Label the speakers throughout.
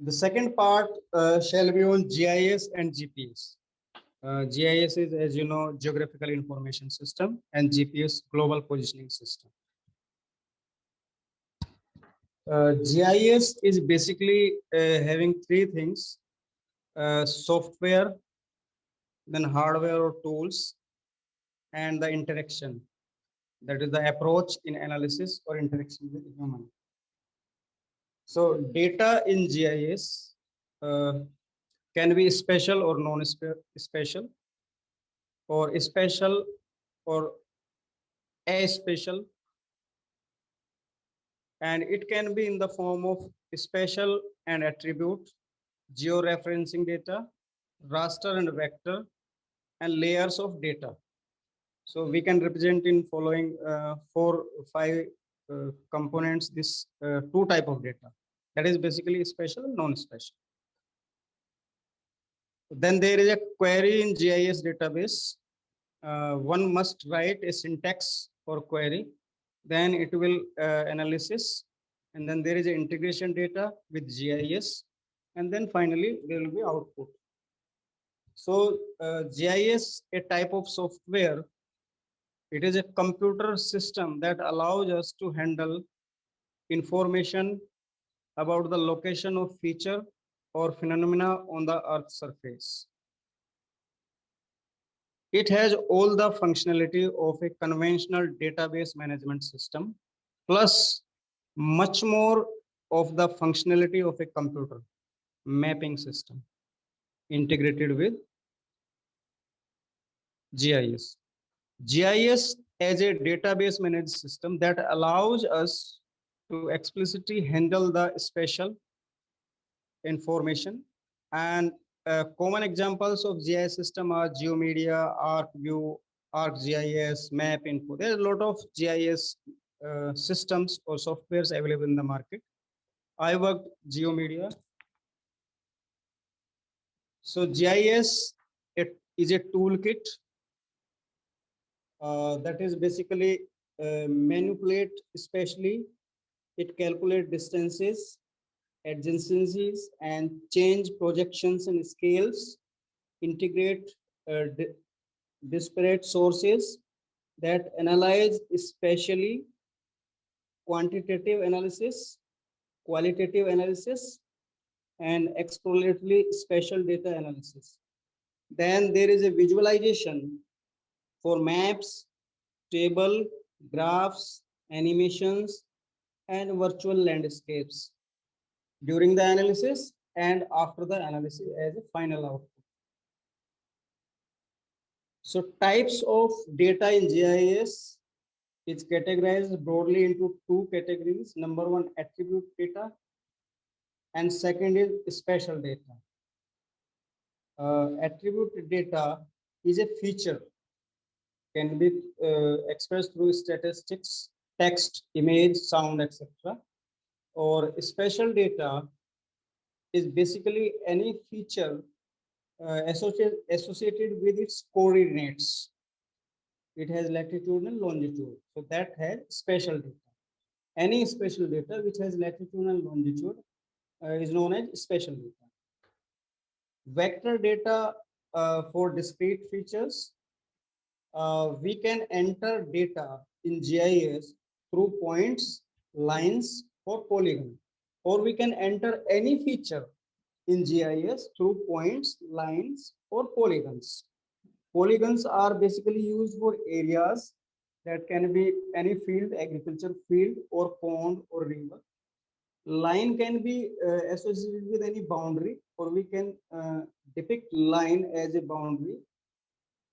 Speaker 1: The second part shall be on GIS and GPS. GIS is, as you know, Geographical Information System, and GPS, Global Positioning System. GIS is basically having three things: software, then hardware or tools, and the interaction. That is the approach in analysis or interaction with human. So data in GIS can be special or non-special, or special or aspecial, and it can be in the form of special and attribute, georeferencing data, raster and vector, and layers of data. So we can represent in following 4 5 components this two type of data. That is basically special and non-special. Then there is a query in GIS database. One must write a syntax for query. Then it will analysis, and then there is a integration data with GIS, and then finally there will be output. So GIS, a type of software, it is a computer system that allows us to handle information about the location of feature or phenomena on the Earth's surface. It has all the functionality of a conventional database management system, plus much more of the functionality of a computer mapping system integrated with GIS. GIS as a database managed system that allows us to explicitly handle the spatial information, and common examples of GIS system are GeoMedia, ArcView, ArcGIS, MapInfo. There are a lot of GIS systems or softwares available in the market. I worked GeoMedia. So GIS, it is a toolkit that is basically manipulate, especially it calculate distances, adjacencies, and change projections and scales, integrate disparate sources that analyze especially quantitative analysis, qualitative analysis, and exploratory spatial data analysis. Then there is a visualization for maps, table, graphs, animations, and virtual landscapes during the analysis and after the analysis as a final output. So types of data in GIS is categorized broadly into two categories. Number one, attribute data, and second is spatial data. Attribute data is a feature, can be expressed through statistics, text, image, sound, etc. Or spatial data is basically any feature associated with its coordinates. It has latitude and longitude, so that has spatial data. Any spatial data which has latitude and longitude is known as spatial data. Vector data for discrete features. We can enter data in GIS through points, lines, or polygon, or we can enter any feature in GIS through points, lines, or polygons. Polygons are basically used for areas that can be any field, agriculture field, or pond or river. Line can be associated with any boundary, or we can depict line as a boundary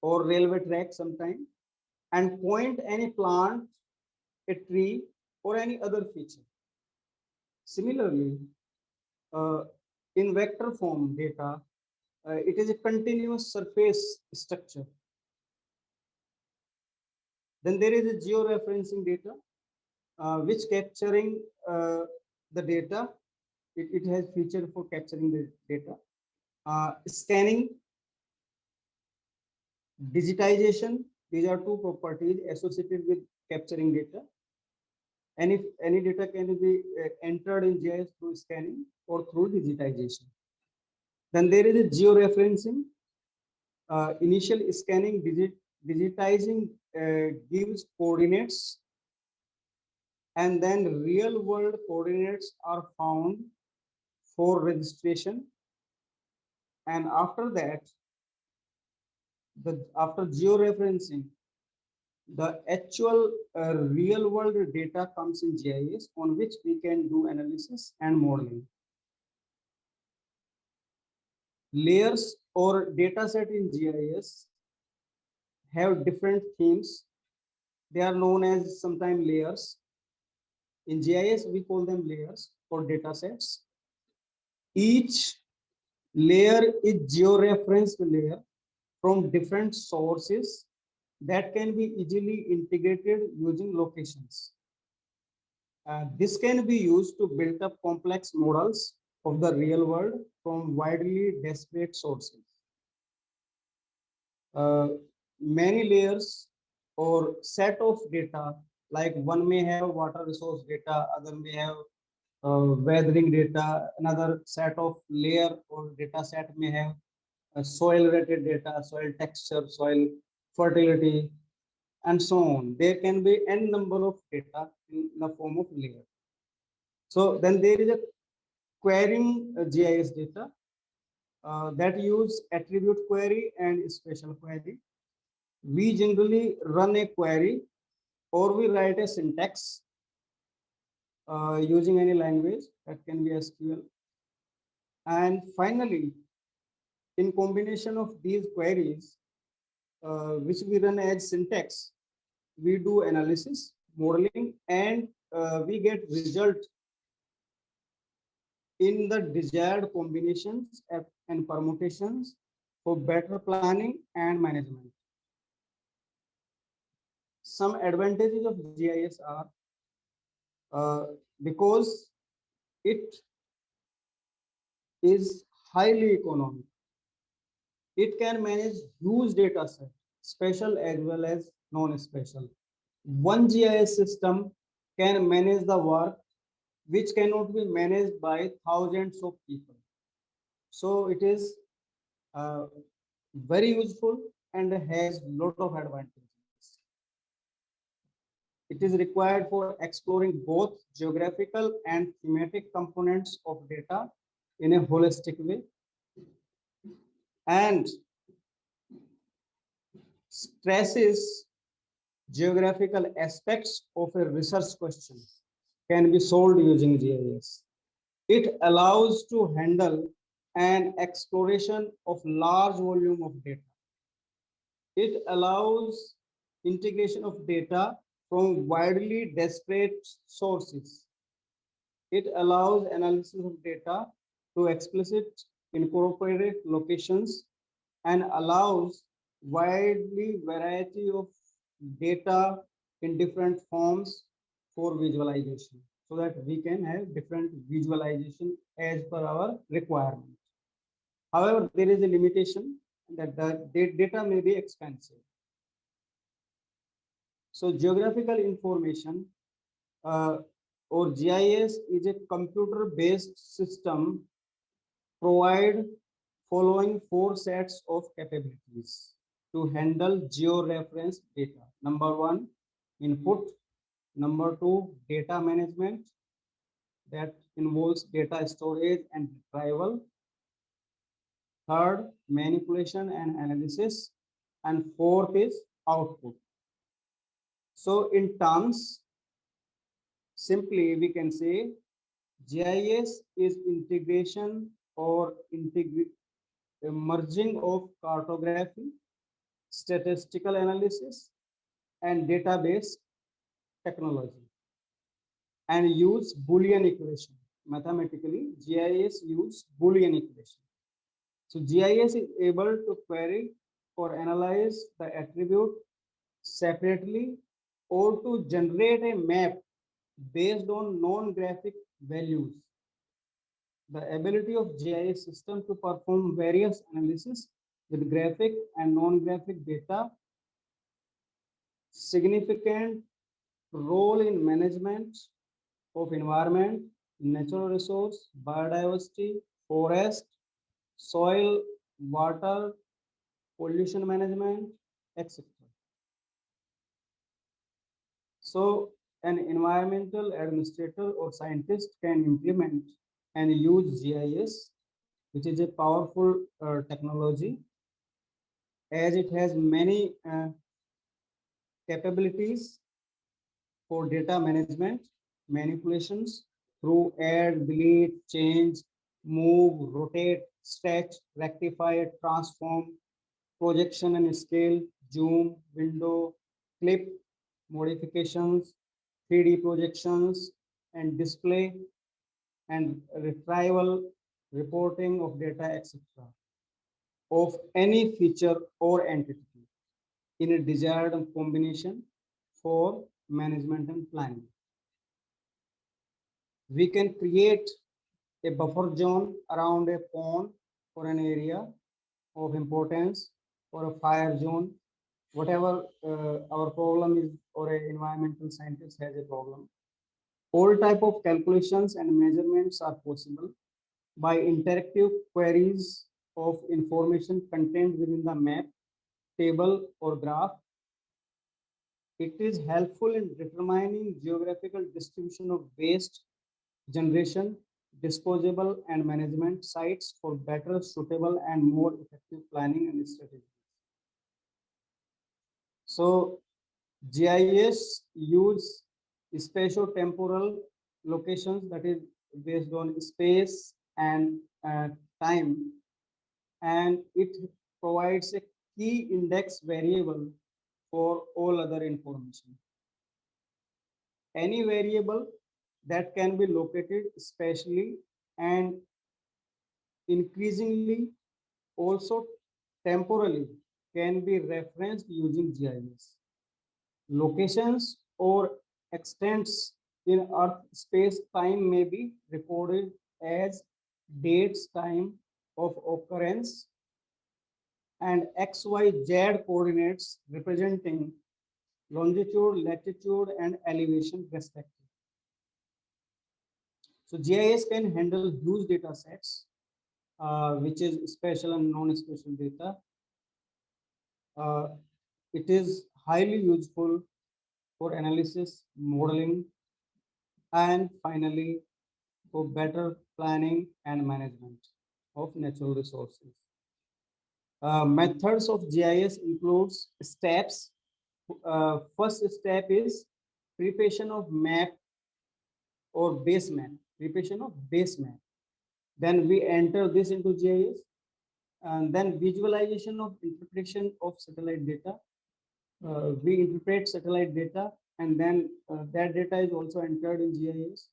Speaker 1: or railway track sometime, and point any plant, a tree, or any other feature. Similarly, uh, in vector form data, it is a continuous surface structure. Then there is a georeferencing data, which capturing the data. It has feature for capturing the data. Scanning, digitization, these are two properties associated with capturing data. Any data can be entered in GIS through scanning or through digitization. Then there is a georeferencing. Initial scanning, digitizing gives coordinates, and then real world coordinates are found for registration. And after that, after georeferencing, the actual real world data comes in GIS, on which we can do analysis and modeling. Layers or data set in GIS have different themes. They are known as sometimes layers. In GIS, we call them layers or data sets. Each layer is georeferenced layer from different sources that can be easily integrated using locations. This can be used to build up complex models of the real world from widely disparate sources. Many layers or set of data, like one may have water resource data, other may have weathering data, another set of layer or data set may have soil related data, soil texture, soil fertility, and so on. There can be n number of data in the form of layer. So then there is a querying GIS data that use attribute query and special query. We generally run a query or we write a syntax using any language that can be SQL. And finally, in combination of these queries, which we run as syntax, we do analysis, modeling, and we get result in the desired combinations and permutations for better planning and management. Some advantages of GIS are because it is highly economic. It can manage huge data set, special as well as non-special. One GIS system can manage the work which cannot be managed by thousands of people. So it is uh, very useful and has lot of advantages. It is required for exploring both geographical and thematic components of data in a holistic way, and stresses geographical aspects of a research question can be solved using GIS. It allows to handle an exploration of large volume of data. It allows integration of data from widely disparate sources. It allows analysis of data to explicit incorporate locations and allows widely variety of data in different forms for visualization, so that we can have different visualization as per our requirement. However, there is a limitation that the data may be expensive. So geographical information or GIS is a computer-based system provide following four sets of capabilities to handle georeferenced data. Number one, input. Number two, data management, that involves data storage and retrieval. Third, manipulation and analysis. And fourth is output. So in terms, simply we can say GIS is integration or merging of cartography, statistical analysis, and database technology, and use Boolean equation. Mathematically, GIS use Boolean equation. So GIS is able to query or analyze the attribute separately or to generate a map based on non-graphic values. The ability of GIS system to perform various analysis with graphic and non-graphic data significant role in management of environment, natural resource, biodiversity, forest, soil, water, pollution management, etc. So an environmental administrator or scientist can implement and use GIS, which is a powerful technology as it has many capabilities for data management, manipulations through add, delete, change, move, rotate, stretch, rectify, transform, projection and scale, zoom, window, clip, modifications, 3D projections, and display and retrieval, reporting of data, etc. of any feature or entity in a desired combination for management and planning. We can create a buffer zone around a pond for an area of importance or a fire zone, whatever our problem is or an environmental scientist has a problem. All type of calculations and measurements are possible by interactive queries of information contained within the map, table or graph. It is helpful in determining geographical distribution of waste generation, disposable and management sites for better, suitable and more effective planning and strategy. So GIS use spatio-temporal locations that is based on space and time, and it provides a key index variable for all other information. Any variable that can be located spatially and increasingly also temporally can be referenced using GIS. Locations or extents in Earth space time may be recorded as dates time of occurrence and XYZ coordinates representing longitude, latitude, and elevation respectively. So GIS can handle huge data sets, which is spatial and non-spatial data. Uh, it is highly useful for analysis, modeling, and finally for better planning and management of natural resources. Methods of GIS includes steps. First step is preparation of map or base map, preparation of base map. Then we enter this into GIS, and then visualization of interpretation of satellite data. We interpret satellite data, and then that data is also entered in GIS.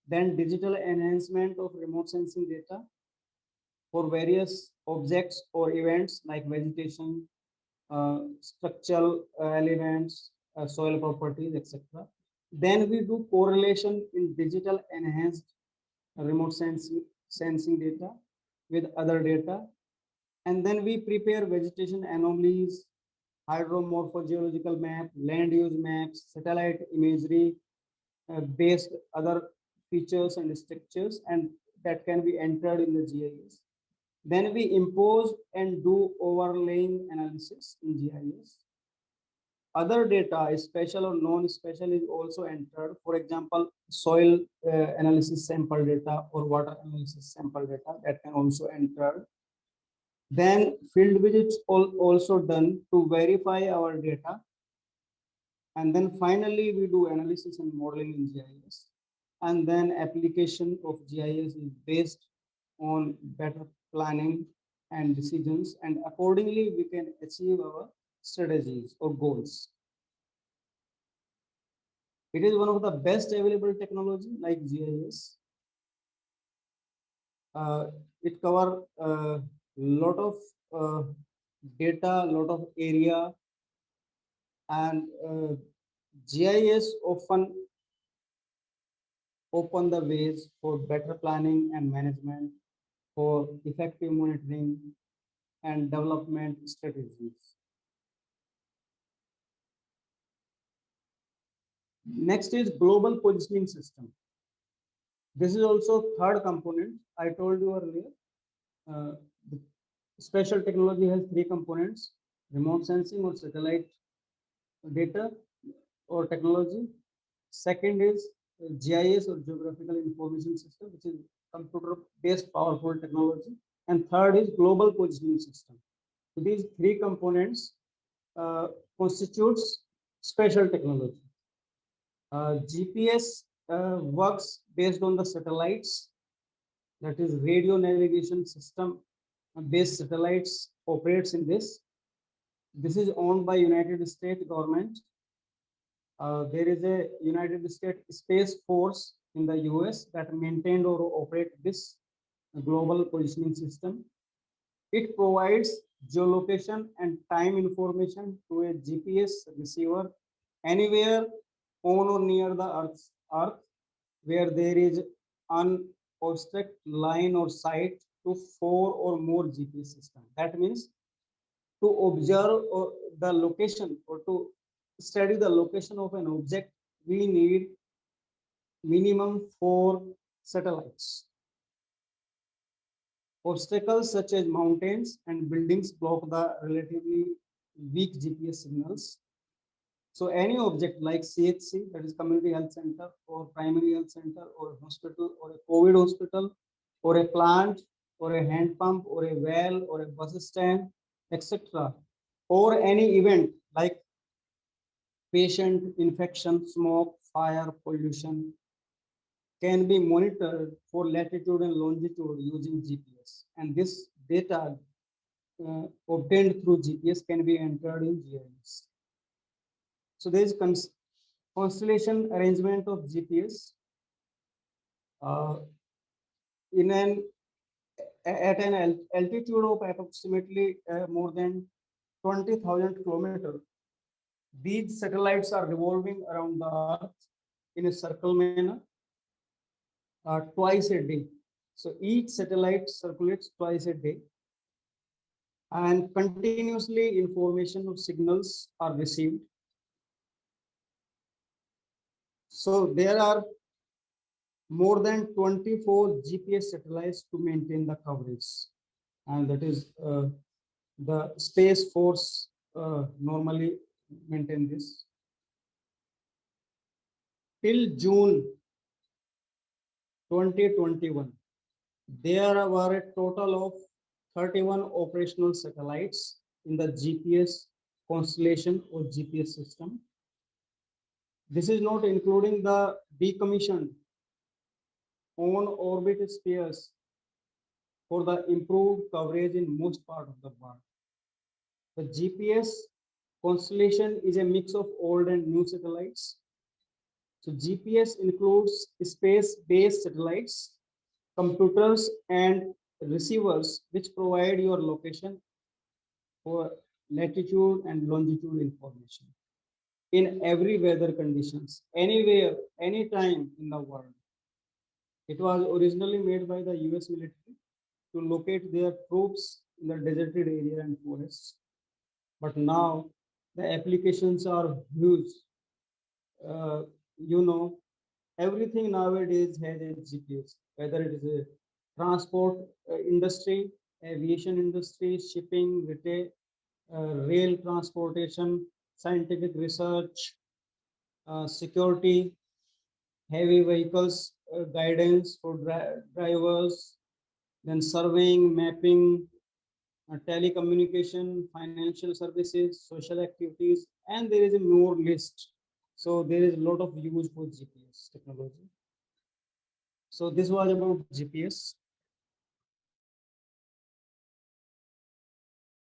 Speaker 1: Then digital enhancement of remote sensing data for various objects or events like vegetation, structural elements, soil properties, etc. Then we do correlation in digital enhanced remote sensing data with other data. And then we prepare vegetation anomalies, hydromorphogeological map, land use maps, satellite imagery, based other features and structures, and that can be entered in the GIS. Then we impose and do overlaying analysis in GIS. Other data, special or non-special, is also entered. For example, soil analysis sample data or water analysis sample data that can also enter. Then field visits also done to verify our data. And then finally, we do analysis and modeling in GIS. And then application of GIS is based on better planning and decisions. And accordingly, we can achieve our strategies or goals. It is one of the best available technology like GIS. Uh, it cover a lot of data, lot of area, and GIS often open the ways for better planning and management, for effective monitoring and development strategies. Next is global positioning system. This is also third component. I told you earlier. The spatial technology has three components: remote sensing or satellite data or technology. Second is GIS or geographical information system, which is computer-based powerful technology. And third is global positioning system. So these three components constitutes spatial technology. GPS works based on the satellites, that is radio navigation system based satellites operates in this. This is owned by United States government. There is a United States Space Force in the US that maintained or operate this global positioning system. It provides geolocation and time information to a GPS receiver anywhere on or near the Earth where there is an obstruct line or sight to four or more GPS systems. That means to observe the location or to study the location of an object, we need minimum four satellites. Obstacles such as mountains and buildings block the relatively weak GPS signals. So any object like CHC, that is community health center or primary health center or a hospital or a COVID hospital or a plant or a hand pump or a well or a bus stand, etc. Or any event like patient infection, smoke, fire, pollution can be monitored for latitude and longitude using GPS. And this data obtained through GPS can be entered in GIS. So there is constellation arrangement of GPS uh, in an at an altitude of approximately more than 20,000 kilometers. These satellites are revolving around the Earth in a circle manner twice a day. So each satellite circulates twice a day, and continuously information or signals are received. So there are more than 24 GPS satellites to maintain the coverage, and that is the Space Force normally maintain this. Till June 2021, there were a total of 31 operational satellites in the GPS constellation or GPS system. This is not including the decommissioned on-orbit spheres for the improved coverage in most part of the world. The GPS constellation is a mix of old and new satellites. So GPS includes space-based satellites, computers, and receivers which provide your location for latitude and longitude information in every weather conditions, anywhere, anytime in the world. It was originally made by the US military to locate their troops in the deserted area and forests. But now the applications are huge. Uh, you know, everything nowadays has a GPS, whether it is a transport industry, aviation industry, shipping, retail, rail transportation, scientific research, security, heavy vehicles, guidance for drivers, then surveying, mapping, telecommunication, financial services, social activities, and there is a more list. So there is a lot of use for GPS technology. So this was about GPS.